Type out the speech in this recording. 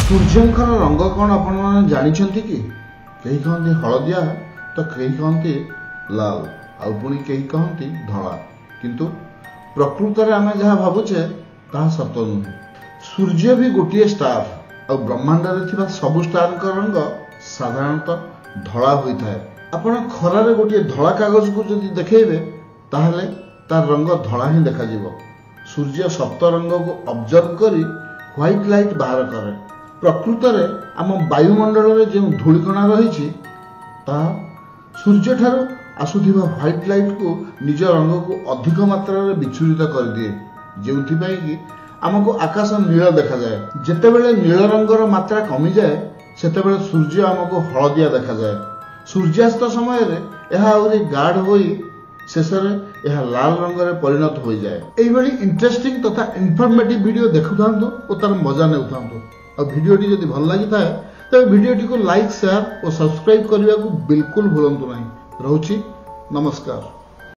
सूर्यंकर रंग कौन आपण जानिछंती कि कहीं कहती हलदिया तो कहीं कहती लाल आउ पुणी कहीं कहती धला किंतु प्रकृत में आम जहाँ भावुचे ताहा सत नुहे। सूर्य भी गोटे स्टार आ ब्रह्मांड में सबु स्टार रंग साधारणतः धला होता है। आपण खरारे गोटे धला कागज को जदि देखेबे ताहले तार रंग धला ही देखा जीवो। सूर्य सप्त रंग को ऑब्जर्व करी व्हाइट लाइट बाहर करे। प्रकृत में आम वायुमंडल में जो धूलिकणा रही सूर्य ठारू आसुथिबा व्हाइट लाइट को निज रंग को अधिक मात्रा रे विच्छुरित कर दिए, जेउथिपाई कि आमको आकाश नील देखा जाए। जेतेबेले नील रंगर मात्रा कमी जाए सेतेबेले सूर्य आमको हलदिया देखा जाए। सूर्यास्त समय रे यह आउरी गाढ़ होई शेष में यह लाल रंग रे परिणत हो जाए। एई बड़ी इंटरेस्टिंग तथा इनफॉर्मेटिव वीडियो देखुथांतु और तार मजा नेउथांतु। और वीडियोटी जदि भल लगी थाए तबे वीडियोटी को लाइक शेयर और सब्सक्राइब करने को बिल्कुल भूलंतु नहीं। रहूची नमस्कार।